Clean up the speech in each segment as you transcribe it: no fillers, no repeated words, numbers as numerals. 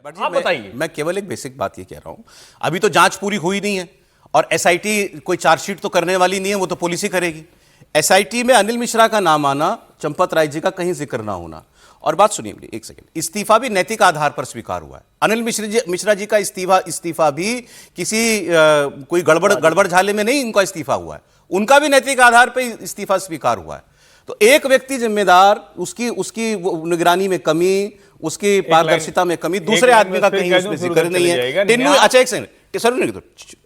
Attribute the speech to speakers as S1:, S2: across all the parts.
S1: आप बताइए।
S2: मैं केवल एक बेसिक बात ये कह रहा हूं, अभी तो जांच पूरी हुई नहीं है और एसआईटी कोई चार्जशीट तो करने वाली नहीं है, वो तो पुलिस ही करेगी। एसआईटी में अनिल मिश्रा का नाम आना, चंपत राय जी का कहीं जिक्र ना होना। और बात सुनिए मेरी एक सेकंड, इस्तीफा भी नैतिक आधार पर स्वीकार हुआ है। अनिल मिश्रा जी का इस्तीफा भी किसी कोई गड़बड़ झाले में नहीं इनका इस्तीफा हुआ है, उनका भी नैतिक आधार पर इस्तीफा स्वीकार हुआ है। तो एक व्यक्ति जिम्मेदार, उसकी निगरानी में कमी, उसकी पारदर्शिता में कमी, दूसरे आदमी का कहीं उसमें जिक्र नहीं है। टिन्नू, अच्छा एक सेकंड,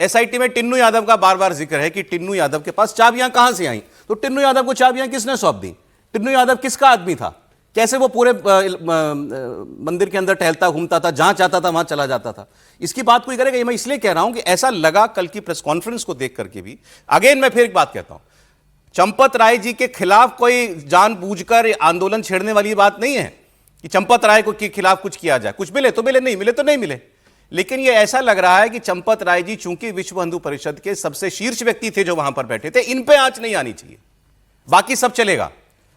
S2: एसआईटी में टिन्नू यादव का बार बार जिक्र है कि टिन्नू यादव के पास चाबियां कहां से आई, तो टिन्नू यादव को चाबियां किसने सौंप दी? टिन्नू यादव किसका आदमी था? कैसे वो पूरे मंदिर के अंदर टहलता घूमता था, जहां चाहता था वहां चला जाता था? इसकी बात कोई करेगा? मैं इसलिए कह रहा हूं कि ऐसा लगा कल की प्रेस कॉन्फ्रेंस को देख करके भी। अगेन मैं फिर एक बात कहता हूं, चंपत राय जी के खिलाफ कोई जानबूझकर आंदोलन छेड़ने वाली बात नहीं है कि चंपत राय को के खिलाफ कुछ किया जाए। कुछ मिले तो मिले, नहीं मिले तो नहीं मिले। लेकिन यह ऐसा लग रहा है कि चंपत राय जी चूंकि विश्व हिंदू परिषद के सबसे शीर्ष व्यक्ति थे जो वहां पर बैठे थे, इन पे आंच नहीं आनी चाहिए, बाकी सब चलेगा,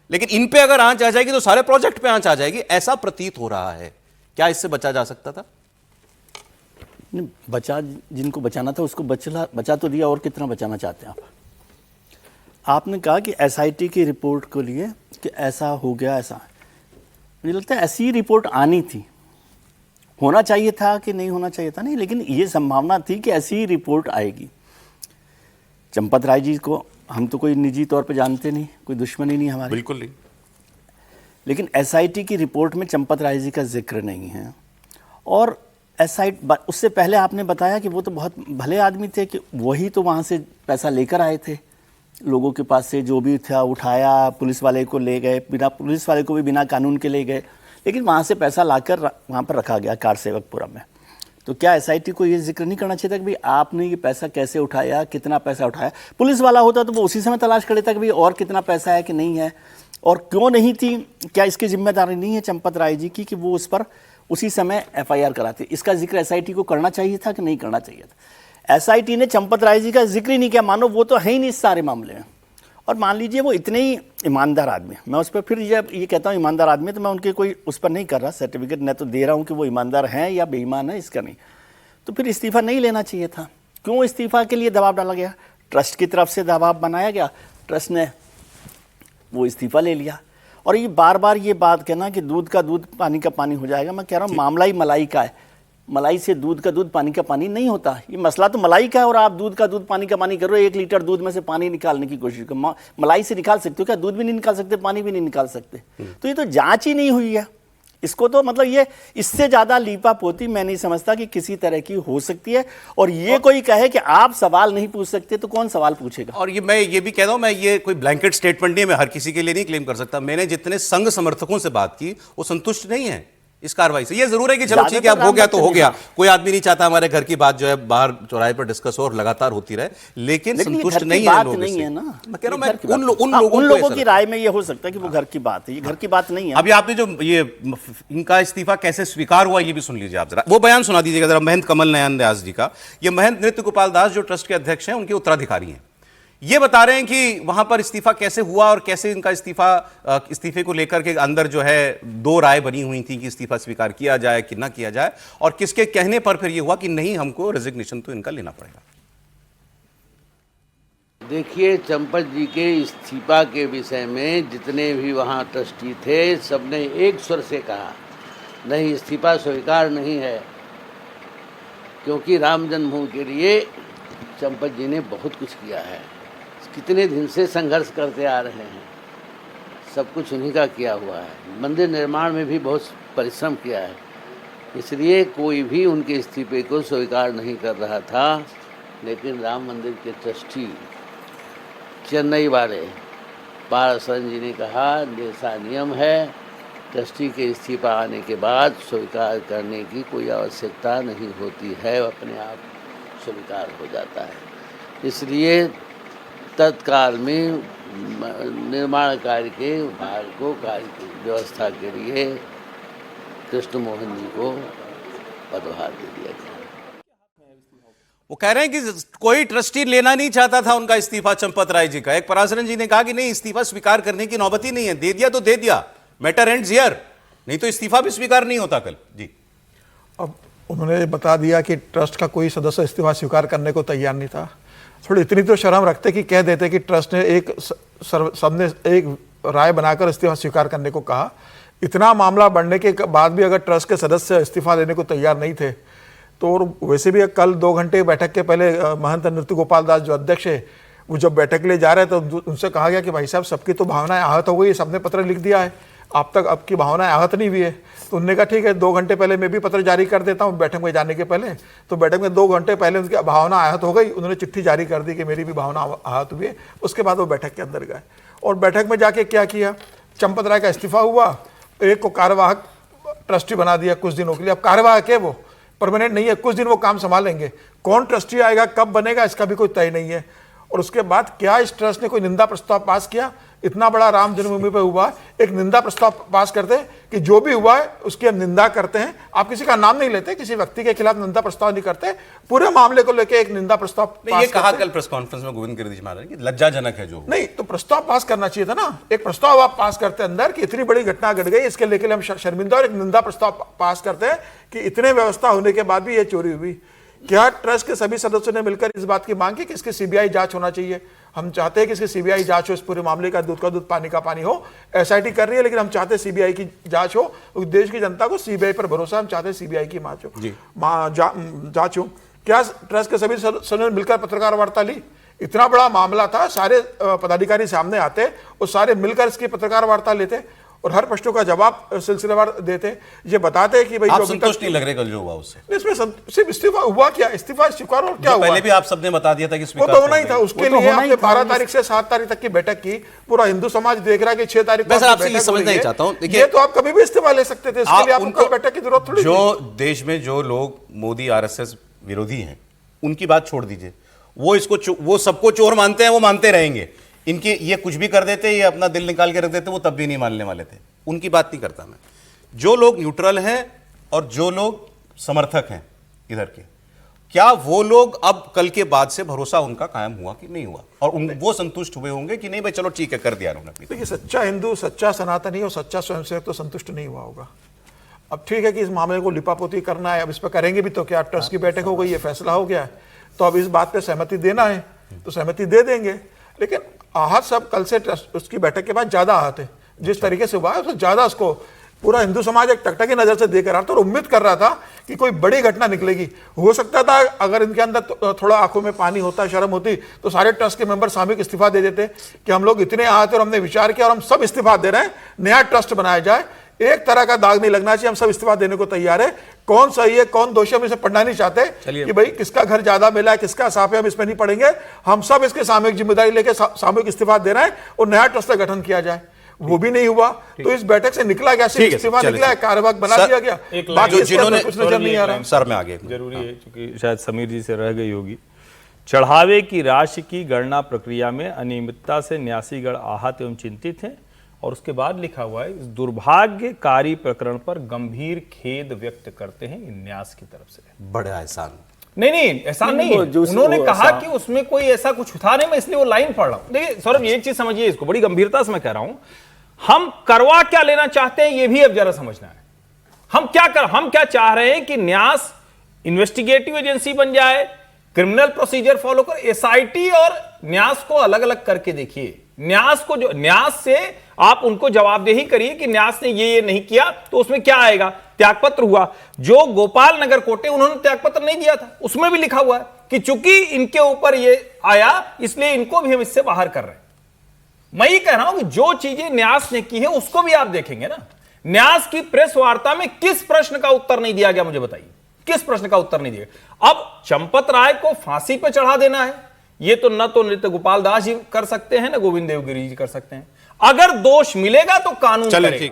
S2: लेकिन इन पे अगर आंच आ जाएगी तो सारे प्रोजेक्ट पे आंच आ जाएगी, ऐसा प्रतीत हो रहा है। क्या इससे बचा जा सकता था?
S3: बचा, जिनको बचाना था उसको बचा तो दिया, और कितना बचाना चाहते हैं आप? आपने कहा कि एसआईटी की रिपोर्ट को लिए कि ऐसा हो गया, ऐसा मुझे लगता है ऐसी रिपोर्ट आनी थी, होना चाहिए था कि नहीं होना चाहिए था नहीं, लेकिन ये संभावना थी कि ऐसी रिपोर्ट आएगी। चंपत राय जी को हम तो कोई निजी तौर पे जानते नहीं, कोई दुश्मनी नहीं हमारी,
S2: बिल्कुल नहीं,
S3: लेकिन एसआईटी की रिपोर्ट में चंपत राय जी का जिक्र नहीं है। और एसआईटी, उससे पहले आपने बताया कि वो तो बहुत भले आदमी थे, कि वही तो वहाँ से पैसा लेकर आए थे, लोगों के पास से जो भी था उठाया, पुलिस वाले को ले गए, बिना पुलिस वाले को भी बिना कानून के ले गए, लेकिन वहाँ से पैसा लाकर वहाँ पर रखा गया कारसेवकपुरम में। तो क्या एसआईटी को ये जिक्र नहीं करना चाहिए था कि भाई आपने ये पैसा कैसे उठाया, कितना पैसा उठाया? पुलिस वाला होता तो वो उसी समय तलाश कर लेता कि भाई और कितना पैसा है कि नहीं है, और क्यों नहीं थी, क्या इसकी जिम्मेदारी नहीं है चंपत राय जी की कि वो उस पर उसी समय एफआईआर कराते? इसका जिक्र एसआईटी को करना चाहिए था कि नहीं करना चाहिए था? एसआईटी ने चंपत राय जी का जिक्र ही नहीं किया, मानो वो तो है ही नहीं इस सारे मामले में। और मान लीजिए वो इतने ही ईमानदार आदमी, मैं उस पर फिर ये कहता हूँ ईमानदार आदमी, तो मैं उनके कोई उस पर नहीं कर रहा सर्टिफिकेट, न तो दे रहा हूँ कि वो ईमानदार हैं या बेईमान है, इसका नहीं। तो फिर इस्तीफा नहीं लेना चाहिए था। क्यों इस्तीफा के लिए दबाव डाला गया? ट्रस्ट की तरफ से दबाव बनाया गया, ट्रस्ट ने वो इस्तीफा ले लिया। और ये बार बार ये बात कहना कि दूध का दूध पानी का पानी हो जाएगा, मैं कह रहा हूँ मामला ही मलाई का है। मलाई से दूध का दूध पानी का पानी नहीं होता। ये मसला तो मलाई का है, और आप दूध का दूध पानी का पानी कर रहे हो। 1 लीटर दूध में से पानी निकालने की कोशिश करो, मलाई से निकाल सकते हो क्या? दूध भी नहीं निकाल सकते, पानी भी नहीं निकाल सकते। तो ये तो जांच ही नहीं हुई है। इसको तो मतलब ये इससे ज्यादा लीपा पोती मैं नहीं समझता कि किसी तरह की हो सकती है। और ये कोई कहे कि आप सवाल नहीं पूछ सकते, तो कौन सवाल पूछेगा?
S2: और मैं ये भी कह रहा हूं, मैं ये कोई ब्लैंकेट स्टेटमेंट नहीं है, मैं हर किसी के लिए नहीं क्लेम कर सकता। मैंने जितने संघ समर्थकों से बात की वो संतुष्ट नहीं है इस कार्रवाई से। ये जरूर है कि चलो ठीक है, अब हो गया तो हो गया, कोई आदमी नहीं चाहता हमारे घर की बात जो है बाहर चौराहे पर डिस्कस हो और लगातार होती रहे, लेकिन संतुष्ट नहीं है लोग इससे। मैं कह रहा हूं उन लोगों
S3: की राय में ये हो सकता है कि वो घर की बात है, ये घर की बात नहीं है।
S2: अभी आपने जो ये इनका इस्तीफा कैसे स्वीकार हुआ ये भी सुन लीजिए आप जरा, वो बयान सुना दीजिएगा जरा महंत कमल नयन व्यास जी का। ये महंत नृत्य गोपाल दास जो ट्रस्ट के अध्यक्ष हैं, उनके उत्तराधिकारी हैं, ये बता रहे हैं कि वहां पर इस्तीफा कैसे हुआ और कैसे इनका इस्तीफे को लेकर के अंदर जो है 2 राय बनी हुई थी कि इस्तीफा स्वीकार किया जाए कि ना किया जाए, और किसके कहने पर फिर ये हुआ कि नहीं, हमको रेजिग्नेशन तो इनका लेना पड़ेगा।
S4: देखिए, चंपत जी के इस्तीफा के विषय में जितने भी वहाँ ट्रस्टी थे, सबने एक स्वर से कहा नहीं, इस्तीफा स्वीकार नहीं है, क्योंकि राम जन्मभूमि के लिए चंपत जी ने बहुत कुछ किया है। कितने दिन से संघर्ष करते आ रहे हैं, सब कुछ उन्हीं का किया हुआ है। मंदिर निर्माण में भी बहुत परिश्रम किया है, इसलिए कोई भी उनके इस्तीफे को स्वीकार नहीं कर रहा था। लेकिन राम मंदिर के ट्रस्टी चेन्नई वाले पारासरन जी ने कहा जैसा नियम है, ट्रस्टी के इस्तीफा आने के बाद स्वीकार करने की कोई आवश्यकता नहीं होती है, अपने आप स्वीकार हो जाता है। इसलिए तत्काल में निर्माण कार्य के भाग को कार्य की व्यवस्था के लिए कृष्ण मोहन जी को पदभार दे दिया गया।
S2: वो कह रहे हैं कि कोई ट्रस्टी लेना नहीं चाहता था उनका इस्तीफा चंपत राय जी का। एक पराशरन जी ने कहा कि नहीं, इस्तीफा स्वीकार करने की नौबत ही नहीं है, दे दिया तो दे दिया, मैटर एंड्स हियर, नहीं तो इस्तीफा भी स्वीकार नहीं होता कल। जी
S1: अब उन्होंने बता दिया कि ट्रस्ट का कोई सदस्य इस्तीफा स्वीकार करने को तैयार नहीं था। थोड़ी इतनी तो शर्म रखते कि कह देते कि ट्रस्ट ने सबने एक राय बनाकर इस्तीफा स्वीकार करने को कहा। इतना मामला बढ़ने के बाद भी अगर ट्रस्ट के सदस्य इस्तीफा देने को तैयार नहीं थे तो, और वैसे भी कल 2 घंटे बैठक के पहले महंत नृत्य गोपाल दास जो अध्यक्ष है, वो जब बैठक के लिए जा रहे थे तो उनसे कहा गया कि भाई साहब सबकी तो भावनाएं आहत हो गई, सबने पत्र लिख दिया है, आप तक आपकी भावनाएं आहत नहीं हुई है। तो उन्होंने कहा ठीक है 2 घंटे पहले मैं भी पत्र जारी कर देता हूँ बैठक में जाने के पहले। तो बैठक में 2 घंटे पहले उनकी भावना आहत हो गई, उन्होंने चिट्ठी जारी कर दी कि मेरी भी भावना आहत हुई है। उसके बाद वो बैठक के अंदर गए और बैठक में जाके क्या किया, चंपत राय का इस्तीफा हुआ, एक को कार्यवाहक ट्रस्टी बना दिया कुछ दिनों के लिए। अब कार्यवाहक है, वो परमानेंट नहीं है, कुछ दिन वो काम संभालेंगे। कौन ट्रस्टी आएगा, कब बनेगा, इसका भी कोई तय नहीं है। और उसके बाद क्या इस ट्रस्ट ने कोई निंदा प्रस्ताव पास किया? इतना बड़ा राम जन्मभूमि पर हुआ, एक निंदा प्रस्ताव पास करते हैं कि जो भी हुआ है उसकी हम निंदा करते हैं। आप किसी का नाम नहीं लेते, किसी व्यक्ति के खिलाफ निंदा प्रस्ताव नहीं करते, पूरे मामले को लेकर एक निंदा प्रस्ताव पास
S2: ये कहा कल प्रेस कॉन्फ्रेंस में गोविंद गिरिधर महाराज कि लज्जाजनक है जो
S1: नहीं, तो प्रस्ताव पास करना चाहिए था ना। एक प्रस्ताव आप पास करते अंदर कि इतनी बड़ी घटना घट गई, इसके लेकर हम शर्मिंदा, और एक निंदा प्रस्ताव पास करते हैं कि इतने व्यवस्था होने के बाद भी ये चोरी हुई। क्या ट्रस्ट के सभी सदस्यों ने मिलकर इस बात की मांग की कि इसकी सीबीआई जांच होना चाहिए? हम चाहते हैं कि इसकी सीबीआई जांच हो, इस पूरे मामले का दूध पानी का पानी हो। एसआईटी कर रही है लेकिन हम चाहते हैं सीबीआई की जांच हो। देश की जनता को सीबीआई पर भरोसा, हम चाहते हैं सीबीआई की जांच हो। क्या ट्रस्ट के सभी सदस्यों ने मिलकर पत्रकार वार्ता ली? इतना बड़ा मामला था, सारे पदाधिकारी सामने आते और सारे मिलकर इसकी पत्रकार वार्ता लेते और हर प्रश्नों का जवाब सिलसिलेवार देते। ये बताते कि भाई
S2: आप संतुष्ट नहीं लग रहे कल जो हुआ उससे?
S1: इसमें सिर्फ इस्तीफा हुआ, क्या इस्तीफा स्वीकार और क्या हुआ?
S2: पहले भी आप सबने बता दिया था कि
S1: वो तो होना ही था। उसके लिए आपने 12 तारीख से 7 तारीख तक की बैठक की। पूरा हिंदू समाज देख रहा है कि 6 तारीख को
S2: आपसे ये समझना ही चाहता हूं,
S1: ये तो आप कभी भी इस्तीफा ले सकते थे, इसके लिए आपको बैठक की जरूरत थोड़ी।
S2: जो देश में जो लोग मोदी आरएसएस विरोधी हैं उनकी बात छोड़ दीजिए, वो सबको चोर मानते हैं, वो मानते रहेंगे। इनके ये कुछ भी कर देते, ये अपना दिल निकाल के रख देते, वो तब भी नहीं मानने वाले थे। उनकी बात नहीं करता मैं। जो लोग न्यूट्रल हैं और जो लोग समर्थक हैं इधर के, क्या वो लोग अब कल के बाद से भरोसा उनका कायम हुआ कि नहीं हुआ? और वो संतुष्ट हुए होंगे कि नहीं भाई चलो ठीक है कर दिया उन्होंने?
S1: देखिए, सच्चा हिंदू, सच्चा सनातनी और सच्चा स्वयंसेवक तो संतुष्ट नहीं हुआ होगा। अब ठीक है कि इस मामले को लिपापोती करना है, अब इस पर करेंगे भी तो क्या? ट्रस्ट की बैठक हो गई, ये फैसला हो गया है, तो अब इस बात पे सहमति देना है तो सहमति दे देंगे। लेकिन आहत सब कल से उसकी बैठक के बाद ज्यादा आहत है। जिस तरीके से हुआ है उससे ज्यादा उसको पूरा हिंदू समाज एक टकटकी नजर से देख रहा था और उम्मीद कर रहा था कि कोई बड़ी घटना निकलेगी। हो सकता था अगर इनके अंदर थोड़ा आंखों में पानी होता, शर्म होती, तो सारे ट्रस्ट के मेंबर सामूहिक इस्तीफा दे देते कि हम लोग इतने आहत और हमने विचार किया और हम सब इस्तीफा दे रहे हैं, नया ट्रस्ट बनाया जाए, एक तरह का दाग नहीं लगना चाहिए, हम सब इस्तीफा देने को तैयार है। कौन सही है कौन दोषी, हम इसे पढ़ना नहीं चाहते कि भाई किसका घर ज्यादा मिला है किसका साफ है, हम इसमें नहीं पढ़ेंगे। हम सब इसके सामूहिक जिम्मेदारी लेके सामूहिक इस्तीफा दे रहे हैं और नया ट्रस्ट का गठन किया जाए। वो भी नहीं हुआ तो इस बैठक से निकला क्या? सिर्फ इस्तीफा निकला है, कार्यवाहक बना दिया गया, बाकी जिन्होंने कुछ नजर नहीं आ रहा।
S2: सर मैं आगे
S5: जरूरी है क्योंकि शायद समीर जी से रह गई होगी। चढ़ावे की राशि की गणना प्रक्रिया में अनियमितता से न्यासीगढ़ आहत एवं चिंतित हैं। और उसके बाद लिखा हुआ है, इस दुर्भाग्यकारी प्रकरण पर गंभीर खेद व्यक्त करते हैं न्यास की तरफ से।
S2: बड़ा एहसान
S5: नहीं एहसान नहीं है। उन्होंने कहा कि उसमें कोई ऐसा कुछ था नहीं, मैं इसलिए वो लाइन पढ़ रहा हूं। देखिए सौरभ, ये चीज समझिए, इसको बड़ी गंभीरता से मैं कह रहा हूं। हम करवा क्या लेना चाहते हैं ये भी अब जरा समझना है। हम क्या चाह रहे हैं कि न्यास इन्वेस्टिगेटिव एजेंसी बन जाए, क्रिमिनल प्रोसीजर फॉलो कर। एसआईटी और न्यास को अलग अलग करके देखिए। न्यास को, जो न्यास से आप उनको जवाबदेही करिए कि न्यास ने ये नहीं किया, तो उसमें क्या आएगा? त्यागपत्र हुआ। जो गोपाल नगर कोर्ट है उन्होंने त्यागपत्र नहीं दिया था, उसमें भी लिखा हुआ है कि चूंकि इनके ऊपर ये आया इसलिए इनको भी हम इससे बाहर कर रहे हैं। मैं ये कह रहा हूं कि जो चीजें न्यास ने की है उसको भी आप देखेंगे ना। न्यास की प्रेस वार्ता में किस प्रश्न का उत्तर नहीं दिया गया, मुझे बताइए, किस प्रश्न का उत्तर नहीं दिया? अब चंपत राय को फांसी पर चढ़ा देना है, ये तो नृत्य गोपाल दास जी कर सकते हैं, ना गोविंद देवगिरी जी कर सकते हैं। अगर दोष मिलेगा तो कानून करेगा।